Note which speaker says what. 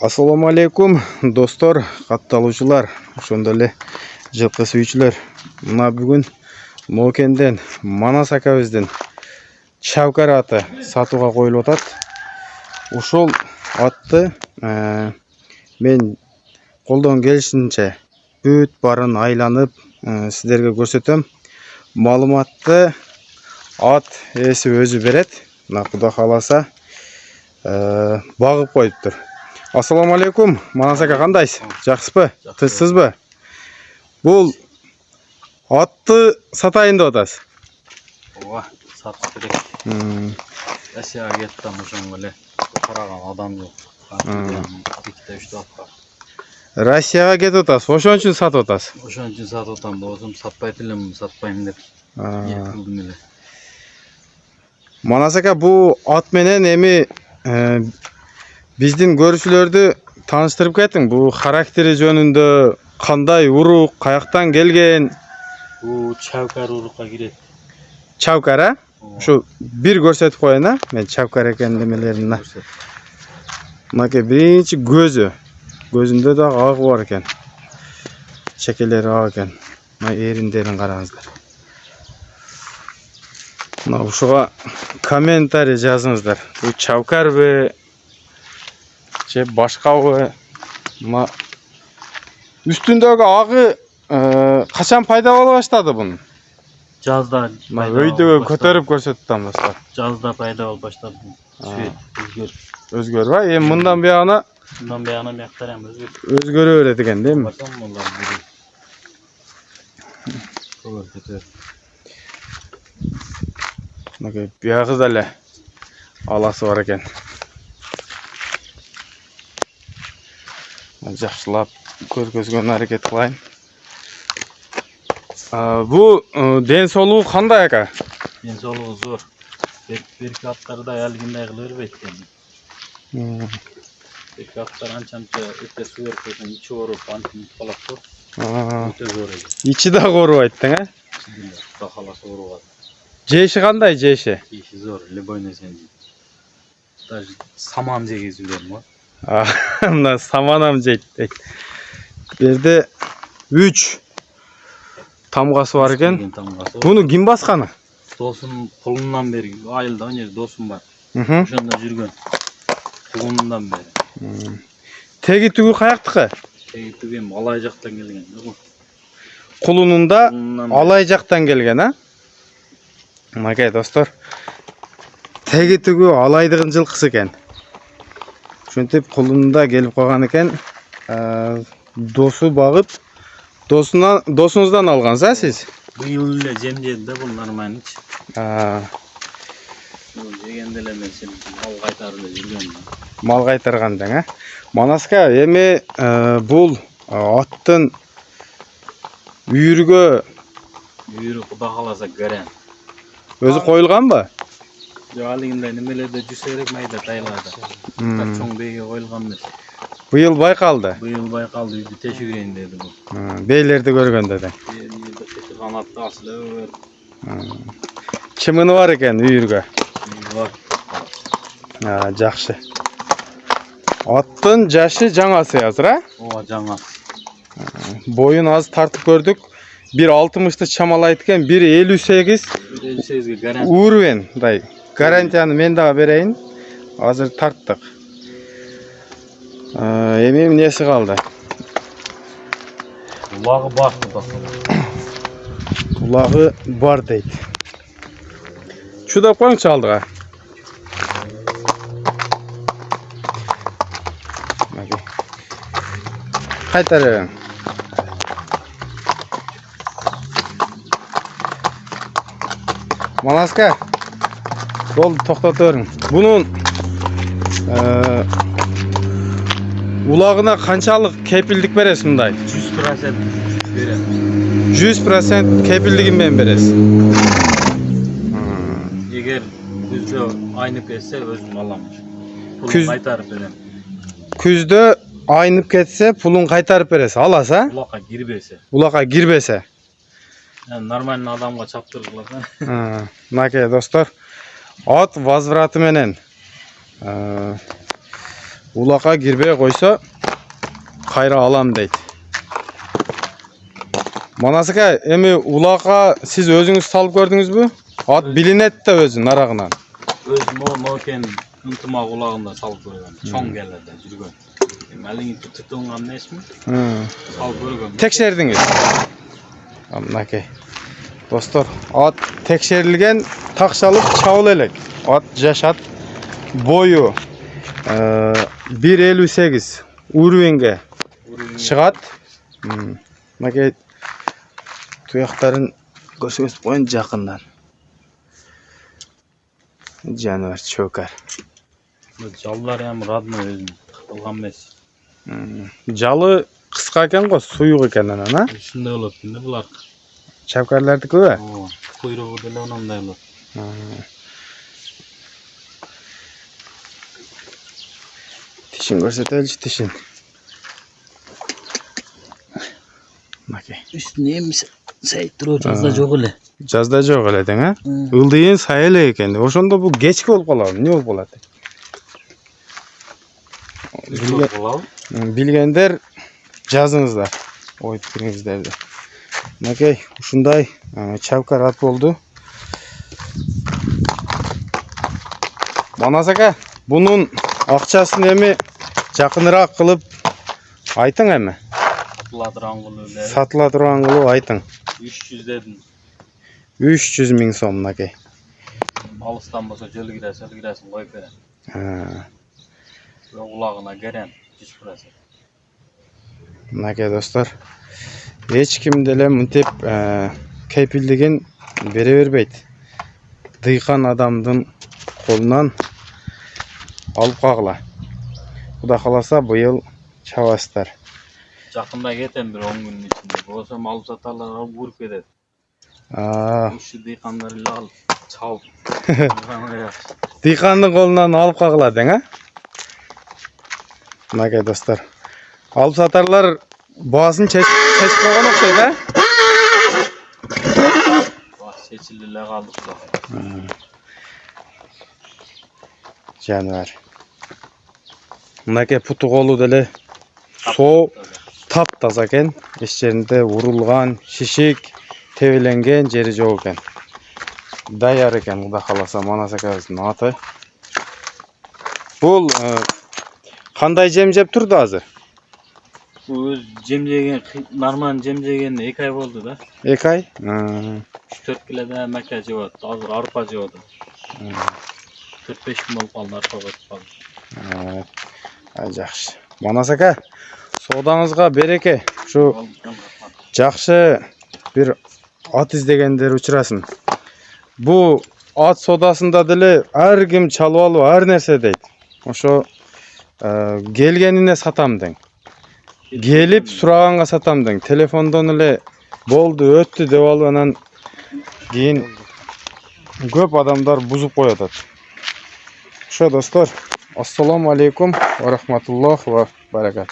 Speaker 1: Assalamu alaikum dostlar, катталуучулар, ошондой эле жылкы сүйүүчүлөр. Мына бүгүн Мокенден Манас акабыздын Чавкар аты сатууга коюлуп атат. Ошол атты мен колдон келишинче бүт барын айланып сиздерге көрсөтөм. Маалыматты ат ээси өзү берет. Мына Кудай кааласа багып коюптур. Assalamu alaikum. Манас ака, кандайсыз? Жакшысызбы? Тынчсызбы? Бул атты сатайын деп атасыз.
Speaker 2: Ооба, сатып керек. Россияга кеттим, ошондо эле караган адам жок. Беките үчтү атка.
Speaker 1: Россияга кетип атасыз. Ошон үчүн сатып атасыз.
Speaker 2: Ошон үчүн сатып атам, болсом сатпайт элем, сатпайм деп. Кылдым эле.
Speaker 1: Манас ака, бул ат менен эми биздин көрүүчүлөрдү тааныштырып кетиң. Бул характери жөнүндө кандай урук, каяктан келген?
Speaker 2: Бул Чавкар урукка кирет.
Speaker 1: Чавкар, а? Ушу бир көрсөтүп коеюн, а? Мен Чавкар экенин немелерин. Мынакей биринчи көзү. Көзүндө дагы ак бар экен. Чекелери ак экен. Мына эриндерин караңыздар. Мына ушуга комментарий жазыңыздар. Бул Чавкарбы? Же башкабы? Мына үстүндөгү агы качан пайда боло баштады бунун?
Speaker 2: Жазда.
Speaker 1: Өйдөгө көтөрүп көрсөттүм достор.
Speaker 2: Жазда пайда болуп баштады. Цвет
Speaker 1: өзгөрүп, эми мындан бuyana
Speaker 2: бияктар эми
Speaker 1: өзгөрө берет экен, дейми? Мынакей биягы да эле аласы бар экен. Жакшылап көргөзгөн аракет кылайын. Бул ден соолугу кандай ака?
Speaker 2: Ден соолугу зор. Берки аттарда алгындай кыла бербейт экен. Берки аттар анча өтө суур көтөн ичи ооруп антип калат го. Өтө зор экен.
Speaker 1: Ичи да оорубайт тең, а?
Speaker 2: Кудай кааласа оорубайт.
Speaker 1: Жеши кандай, жеши?
Speaker 2: Жеши зор, любой нерсени. Даже саман жегиз билем го.
Speaker 1: Мына саманам жейт дейт. Берде 3 тамгасы бар экен. Буну ким басканы?
Speaker 2: Досум кулундан бери, айылда он жер досум бар. Ошондо жүргөн. Кулундан бери.
Speaker 1: Теги түгү каяктыкы?
Speaker 2: Теги түгү Алай жактан келген.
Speaker 1: Кулунунда Алай жактан келген, а? Мынакей достор. Теги түгү Алайдын жылкысы экен. Ошентип кулунда келип калган экен. Досу багып, досуңуздан алгансыз, а сиз?
Speaker 2: Быйыл эле жемжеди да, бул нормальный. Жегенде эле мен сен мал кайтарып эле жүргөн.
Speaker 1: Мал кайтаргандың, а? Манаска, эми бул аттын үйүргө
Speaker 2: Кудай кааласа гаран.
Speaker 1: Өзү коюлганбы?
Speaker 2: Жок, алыгындай немелерде жүрсө керек, майда тайларда. Чоң бейге коюлган эмес.
Speaker 1: Быйыл байкалды.
Speaker 2: Быйыл байкалды, үйдү тешигирейин деди бул.
Speaker 1: Бейлерди көргөндө да.
Speaker 2: Канатты асылы өр.
Speaker 1: Чымыны бар экен үйүргө.
Speaker 2: Бар.
Speaker 1: Жакшы. Аттын жашы жаңасы азыр, а?
Speaker 2: Ооба, жаңа.
Speaker 1: Боюн аз тартып көрдүк. 1.60-ты чамалайт экен, 1.58.
Speaker 2: 58ге гарант.
Speaker 1: Уровень, дай. Гарантияны мен дагы берейин. Азыр тарттык. Эми эмнеси калды?
Speaker 2: Кулагы бар да.
Speaker 1: Кулагы бар дейт. Чудап коюңчу алдыга. Кайтара берем. Манаска, болду, токтото бериң. Бунун улагына канчалык кепилдик бересиз мындай?
Speaker 2: 100% берем.
Speaker 1: 100% кепилдигин менен бересиз.
Speaker 2: Эгер күздө айнып кетсе өзүм алам. Пулун кайтарып берем.
Speaker 1: Күздө айнып кетсе пулун кайтарып бересиз. Аласыз, а?
Speaker 2: Улакка кирбесе.
Speaker 1: Улакка кирбесе.
Speaker 2: Нормальный адамга чаптыргыласа.
Speaker 1: Мынакей достор, ат возвраты менен Ulaka girmeye koysa kayra alam deydi. Manasaka emi ulaka siz özünüz salып gördünüz mü? At bilinet de özü narağından.
Speaker 2: Özüm o noken ıntıma kulağında salıp koygan. Çoң gelerde жүрgөн. Elini tutungan nesmi? Salıp koygan.
Speaker 1: Tekşerdiniz. Amnake. Dostlar, at tekşerilgen takşalık çavul elek. At jaşat boyu 1.58 urvenge çıgat. Maka tuyakların görsünüz boyun jakından. Canavar çöker.
Speaker 2: Жаллар hem radno özüm. Kılgan mes.
Speaker 1: Jalı kıska eken go, suyuk eken ana.
Speaker 2: Şunday olup şimdi bular.
Speaker 1: Çapkarlardı köve.
Speaker 2: Kuyruğu dele onunday olup.
Speaker 1: Tişin görsetelç tişin. Maki.
Speaker 2: Üstüne yemiş sayıttır o cazda çok öyle.
Speaker 1: Жазда жок эле тең, а? Ылдыйын сай эле экен. Ошондо бул кечки болуп калабы? Эмне болуп калат? Билгендер жазыңыздар. Ой пикириңиздерди. Макей, ушундай чапкар ат болду. Манас ака, бунун акчасын эми жакыныраак кылып айтың эми. Сатыла турган кылып айтың.
Speaker 2: 300 dedim.
Speaker 1: 300 ming so'm aka.
Speaker 2: Alıstan bolsa jölü girersin koyup beren. Ve kulağına geren hiç burası.
Speaker 1: Aka dostlar. Hiç kim деле мынтип кепилдигин бере бербейт. Дыйкан адамдын колунан алып кагыла. Куда каласа быйыл чабасыздар.
Speaker 2: Жақында кетем bir 10 günün içinde. Bolsam alıp satarlar alıp vurup кетет. Uşu dıykanlar ile alıp çalıp.
Speaker 1: Дыйкандын колунан алып кагыла дең, а? Мынакей достор. Алып сатарлар баасын чечип койгон окшойт, а?
Speaker 2: Seçildi эле калдык да.
Speaker 1: Жаныбар. Мынакей путу колу деле соо таптаза экен. Эч жеринде урулган, шишик, тебеленген жери жок экен. Даяр экен, Кудай кааласа, Манас акабыздын аты. Бул кандай жем жеп турду азыр?
Speaker 2: Öz jем жеген, нормально жем жегенине 2 ай болду да.
Speaker 1: 2 ай?
Speaker 2: 3-4 килода мака жеп атты. Азыр арпа жеп атат. 4-5 күн болуп калды арпа кетип калды.
Speaker 1: Жакшы. Манас ака, соодаңызга береке. Ушу жакшы бир ат издегендер учурасын. Бу ат содасында деле ар ким чалып алып ар нерсе дейт. Ошо келгенине сатам дең. Келип сураганга сатам дең. Телефондон эле болду, өттү деп алып анан кийин көп адамдар бузуп коёт. Ошо достор, ассаламу алейкум ва рахматуллах ва баракат.